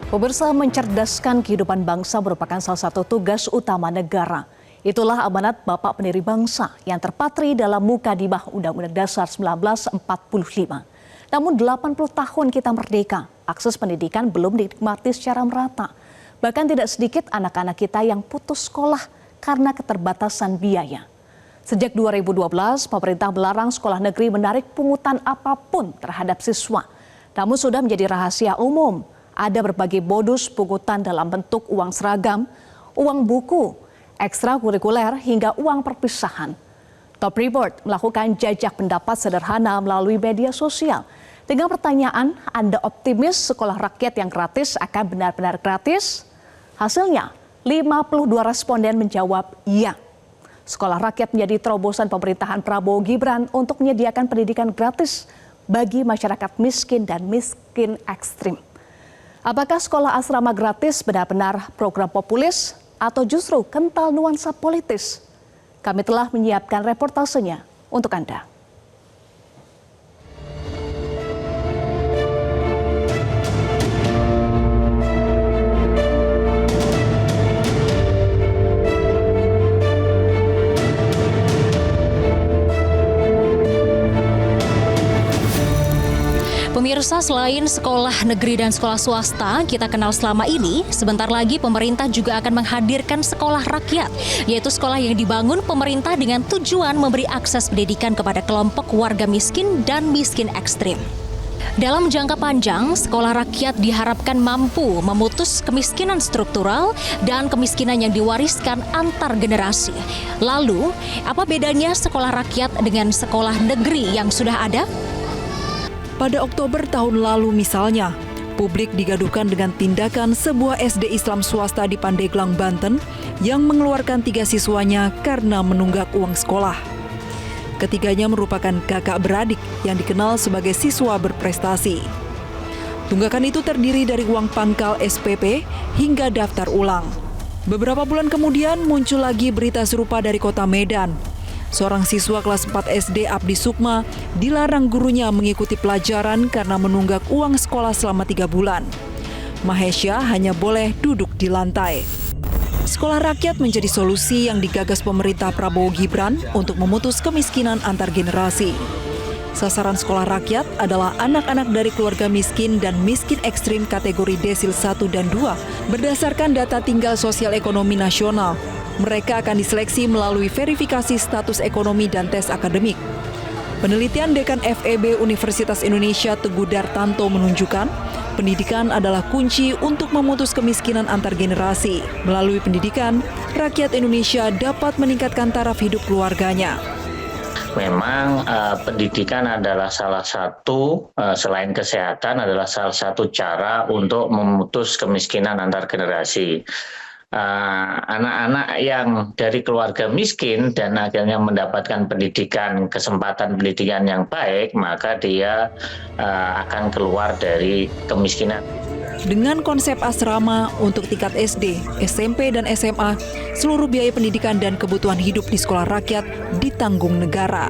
Pemirsa, mencerdaskan kehidupan bangsa merupakan salah satu tugas utama negara. Itulah amanat Bapak Pendiri Bangsa yang terpatri dalam Mukadimah Undang-Undang Dasar 1945. Namun 80 tahun kita merdeka, akses pendidikan belum dinikmati secara merata. Bahkan tidak sedikit anak-anak kita yang putus sekolah karena keterbatasan biaya. Sejak 2012, pemerintah melarang sekolah negeri menarik pungutan apapun terhadap siswa. Namun sudah menjadi rahasia umum. Ada berbagai modus pungutan dalam bentuk uang seragam, uang buku, ekstrakurikuler hingga uang perpisahan. Top Report melakukan jajak pendapat sederhana melalui media sosial. Dengan pertanyaan, Anda optimis sekolah rakyat yang gratis akan benar-benar gratis? Hasilnya, 52 responden menjawab iya. Sekolah rakyat menjadi terobosan pemerintahan Prabowo Gibran untuk menyediakan pendidikan gratis bagi masyarakat miskin dan miskin ekstrim. Apakah sekolah asrama gratis benar-benar program populis atau justru kental nuansa politis? Kami telah menyiapkan reportasenya untuk Anda. Pemirsa, selain sekolah negeri dan sekolah swasta kita kenal selama ini, sebentar lagi pemerintah juga akan menghadirkan sekolah rakyat, yaitu sekolah yang dibangun pemerintah dengan tujuan memberi akses pendidikan kepada kelompok warga miskin dan miskin ekstrim. Dalam jangka panjang, sekolah rakyat diharapkan mampu memutus kemiskinan struktural dan kemiskinan yang diwariskan antar generasi. Lalu, apa bedanya sekolah rakyat dengan sekolah negeri yang sudah ada? Pada Oktober tahun lalu misalnya, publik digaduhkan dengan tindakan sebuah SD Islam swasta di Pandeglang, Banten yang mengeluarkan 3 siswanya karena menunggak uang sekolah. Ketiganya merupakan kakak beradik yang dikenal sebagai siswa berprestasi. Tunggakan itu terdiri dari uang pangkal SPP hingga daftar ulang. Beberapa bulan kemudian muncul lagi berita serupa dari kota Medan. Seorang siswa kelas 4 SD Abdi Sukma dilarang gurunya mengikuti pelajaran karena menunggak uang sekolah selama 3 bulan. Mahesya hanya boleh duduk di lantai. Sekolah rakyat menjadi solusi yang digagas pemerintah Prabowo Gibran untuk memutus kemiskinan antar generasi. Sasaran sekolah rakyat adalah anak-anak dari keluarga miskin dan miskin ekstrim kategori desil 1 dan 2 berdasarkan data tinggal sosial ekonomi nasional. Mereka akan diseleksi melalui verifikasi status ekonomi dan tes akademik. Penelitian Dekan FEB Universitas Indonesia Teguh Dartanto menunjukkan pendidikan adalah kunci untuk memutus kemiskinan antar generasi. Melalui pendidikan, rakyat Indonesia dapat meningkatkan taraf hidup keluarganya. Memang pendidikan adalah salah satu, selain kesehatan, adalah salah satu cara untuk memutus kemiskinan antar generasi. Anak-anak yang dari keluarga miskin dan akhirnya mendapatkan pendidikan, kesempatan pendidikan yang baik, maka dia akan keluar dari kemiskinan. Dengan konsep asrama untuk tingkat SD, SMP, dan SMA, seluruh biaya pendidikan dan kebutuhan hidup di sekolah rakyat ditanggung negara.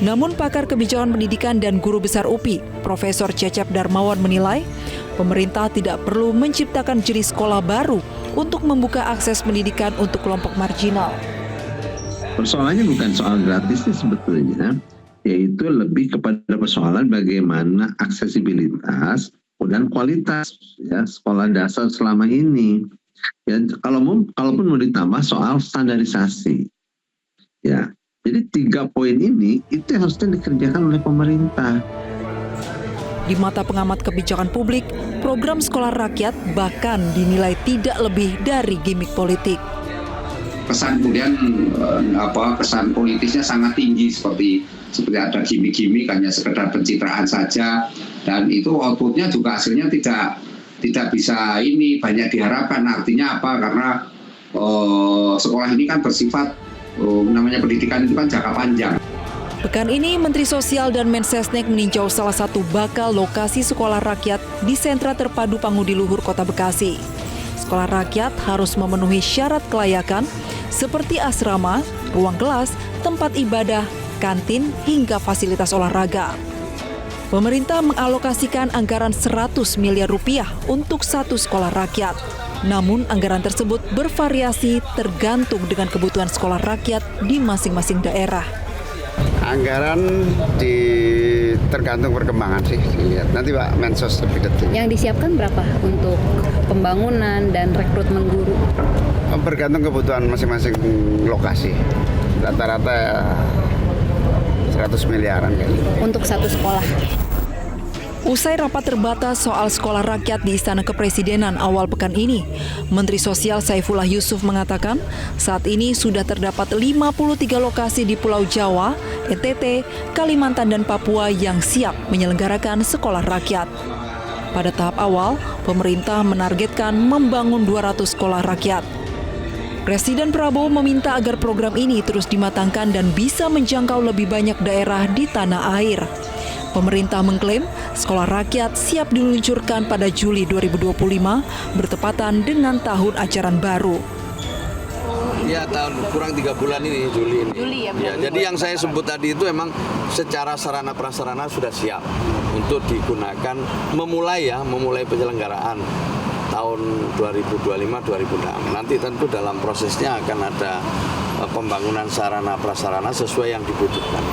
Namun pakar kebijakan pendidikan dan guru besar UPI, Profesor Cecep Darmawan menilai, pemerintah tidak perlu menciptakan jenis sekolah baru untuk membuka akses pendidikan untuk kelompok marginal. Persoalannya bukan soal gratisnya sebetulnya, yaitu lebih kepada persoalan bagaimana aksesibilitas dan kualitas ya sekolah dasar selama ini. Ya, kalaupun mau ditambah soal standarisasi. Ya, jadi 3 poin ini itu yang harusnya dikerjakan oleh pemerintah. Di mata pengamat kebijakan publik, program sekolah rakyat bahkan dinilai tidak lebih dari gimmick politik. Kesan kemudian kesan politisnya sangat tinggi seperti ada gimmick-gimmick hanya sekedar pencitraan saja, dan itu outputnya juga hasilnya tidak bisa banyak diharapkan. Artinya apa? Karena sekolah ini kan bersifat namanya pendidikan itu kan jangka panjang. Pekan ini, Menteri Sosial dan Mensesnek meninjau salah satu bakal lokasi sekolah rakyat di Sentra Terpadu Pangudi Luhur Kota Bekasi. Sekolah rakyat harus memenuhi syarat kelayakan seperti asrama, ruang kelas, tempat ibadah, kantin, hingga fasilitas olahraga. Pemerintah mengalokasikan anggaran 100 miliar rupiah untuk satu sekolah rakyat. Namun anggaran tersebut bervariasi tergantung dengan kebutuhan sekolah rakyat di masing-masing daerah. Anggaran tergantung perkembangan sih dilihat. Nanti Pak Mensos lebih detail. Yang disiapkan berapa untuk pembangunan dan rekrutmen guru? Bergantung kebutuhan masing-masing lokasi. Rata-rata 100 miliaran kayaknya. Untuk satu sekolah. Usai rapat terbatas soal sekolah rakyat di Istana Kepresidenan awal pekan ini, Menteri Sosial Saifullah Yusuf mengatakan saat ini sudah terdapat 53 lokasi di Pulau Jawa, NTT, Kalimantan, dan Papua yang siap menyelenggarakan sekolah rakyat. Pada tahap awal, pemerintah menargetkan membangun 200 sekolah rakyat. Presiden Prabowo meminta agar program ini terus dimatangkan dan bisa menjangkau lebih banyak daerah di tanah air. Pemerintah mengklaim sekolah rakyat siap diluncurkan pada Juli 2025 bertepatan dengan tahun ajaran baru. Ya, tahun kurang 3 bulan ini, Juli ini. Ya, jadi yang saya sebut tadi itu emang secara sarana prasarana sudah siap untuk digunakan memulai penyelenggaraan tahun 2025-2026. Nanti tentu dalam prosesnya akan ada pembangunan sarana prasarana sesuai yang dibutuhkan.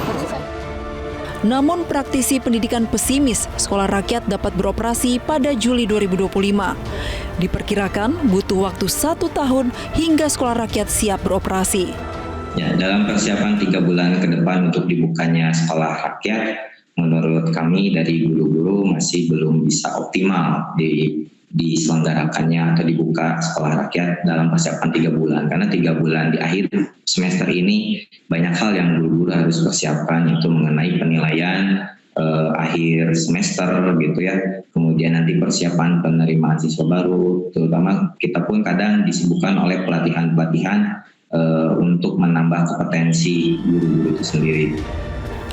Namun praktisi pendidikan pesimis sekolah rakyat dapat beroperasi pada Juli 2025. Diperkirakan butuh waktu 1 tahun hingga sekolah rakyat siap beroperasi. Ya, dalam persiapan 3 bulan ke depan untuk dibukanya sekolah rakyat, menurut kami dari guru-guru masih belum bisa optimal diselenggarakannya atau dibuka sekolah rakyat dalam persiapan 3 bulan. Karena 3 bulan di akhir semester ini banyak hal yang guru-guru harus persiapkan, itu mengenai penilaian akhir semester gitu ya. Kemudian nanti persiapan penerimaan siswa baru, terutama kita pun kadang disibukkan oleh pelatihan-pelatihan untuk menambah kompetensi guru-guru itu sendiri.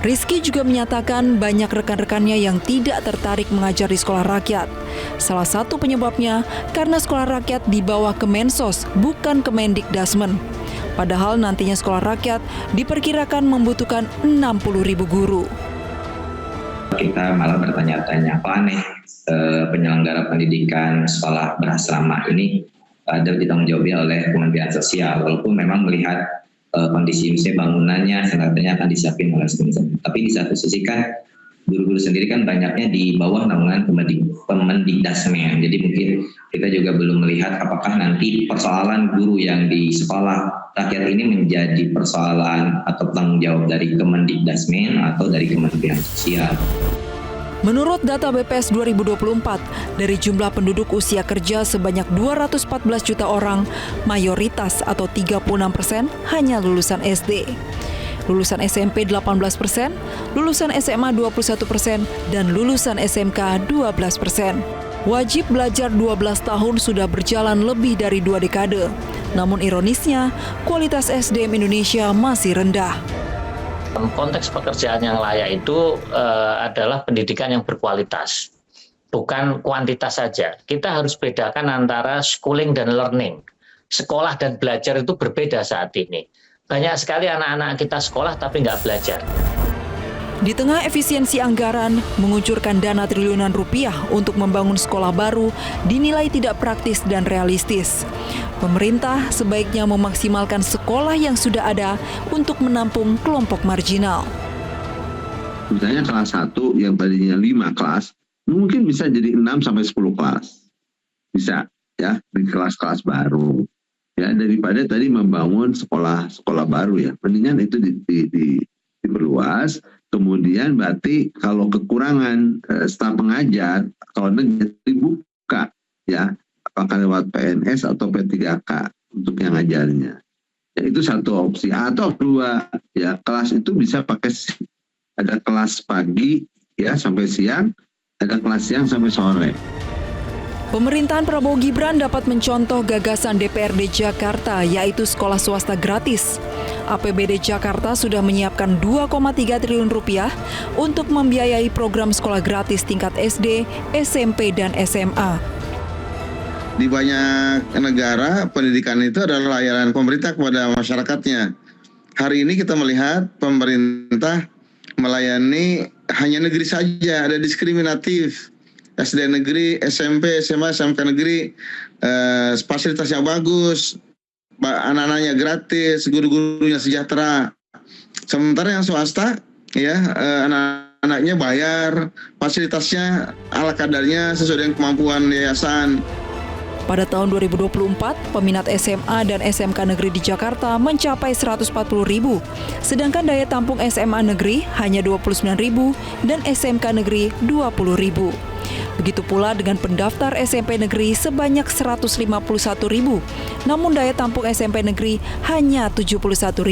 Rizky juga menyatakan banyak rekan-rekannya yang tidak tertarik mengajar di sekolah rakyat. Salah satu penyebabnya karena sekolah rakyat di bawah Kemensos, bukan Kemendikdasmen. Padahal nantinya sekolah rakyat diperkirakan membutuhkan 60.000 guru. Kita malah bertanya-tanya, apa aneh penyelenggara pendidikan sekolah berasrama ini ada ditanggung jawabnya oleh Kementerian Sosial, walaupun memang melihat kondisi misalnya bangunannya standarnya akan disiapin oleh Kementerian. Tapi di satu sisi kan guru-guru sendiri kan banyaknya di bawah naungan Kemendikdasmen. Jadi mungkin kita juga belum melihat apakah nanti persoalan guru yang di sekolah rakyat ini menjadi persoalan atau tanggung jawab dari Kemendikdasmen atau dari Kementerian Sosial. Menurut data BPS 2024, dari jumlah penduduk usia kerja sebanyak 214 juta orang, mayoritas atau 36% hanya lulusan SD. Lulusan SMP 18%, lulusan SMA 21%, dan lulusan SMK 12%. Wajib belajar 12 tahun sudah berjalan lebih dari 2 dekade. Namun ironisnya, kualitas SDM Indonesia masih rendah. Konteks pekerjaan yang layak itu adalah pendidikan yang berkualitas, bukan kuantitas saja. Kita harus bedakan antara schooling dan learning. Sekolah dan belajar itu berbeda saat ini. Banyak sekali anak-anak kita sekolah tapi nggak belajar. Di tengah efisiensi anggaran, mengucurkan dana triliunan rupiah untuk membangun sekolah baru dinilai tidak praktis dan realistis. Pemerintah sebaiknya memaksimalkan sekolah yang sudah ada untuk menampung kelompok marginal. Misalnya kelas 1 yang tadinya 5 kelas, mungkin bisa jadi 6-10 kelas. Bisa ya, di kelas-kelas baru. Ya, daripada tadi membangun sekolah baru ya. Mendingan itu diperluas. Kemudian berarti kalau kekurangan staf pengajar, kalau negeri dibuka ya, apakah lewat PNS atau P3K untuk yang ngajarnya. Ya, itu satu opsi. Atau kedua, ya kelas itu bisa pakai ada kelas pagi ya sampai siang, ada kelas siang sampai sore. Pemerintahan Prabowo Gibran dapat mencontoh gagasan DPRD Jakarta, yaitu sekolah swasta gratis. APBD Jakarta sudah menyiapkan 2,3 triliun rupiah untuk membiayai program sekolah gratis tingkat SD, SMP, dan SMA. Di banyak negara, pendidikan itu adalah layanan pemerintah kepada masyarakatnya. Hari ini kita melihat pemerintah melayani hanya negeri saja, ada diskriminatif. SD negeri, SMP, SMA, SMK negeri, fasilitasnya bagus, anak-anaknya gratis, guru-gurunya sejahtera. Sementara yang swasta, ya anak-anaknya bayar, fasilitasnya ala kadarnya sesuai dengan kemampuan yayasan. Pada tahun 2024, peminat SMA dan SMK negeri di Jakarta mencapai 140.000, sedangkan daya tampung SMA negeri hanya 29.000 dan SMK negeri 20.000. Begitu pula dengan pendaftar SMP negeri sebanyak 151.000, namun daya tampung SMP negeri hanya 71.000.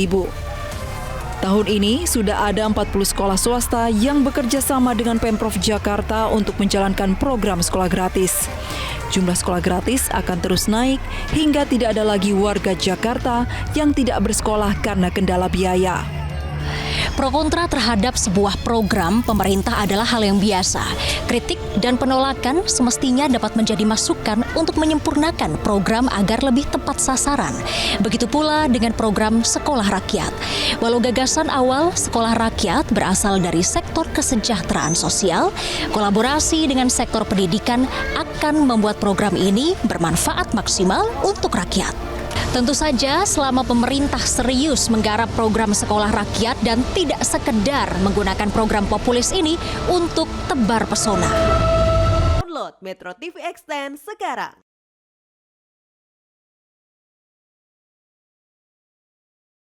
Tahun ini sudah ada 40 sekolah swasta yang bekerja sama dengan Pemprov Jakarta untuk menjalankan program sekolah gratis. Jumlah sekolah gratis akan terus naik hingga tidak ada lagi warga Jakarta yang tidak bersekolah karena kendala biaya. Pro kontra terhadap sebuah program pemerintah adalah hal yang biasa. Kritik dan penolakan semestinya dapat menjadi masukan untuk menyempurnakan program agar lebih tepat sasaran. Begitu pula dengan program Sekolah Rakyat. Walau gagasan awal Sekolah Rakyat berasal dari sektor kesejahteraan sosial, kolaborasi dengan sektor pendidikan akan membuat program ini bermanfaat maksimal untuk rakyat. Tentu saja selama pemerintah serius menggarap program sekolah rakyat dan tidak sekedar menggunakan program populis ini untuk tebar pesona. Download Metro TV Extend sekarang.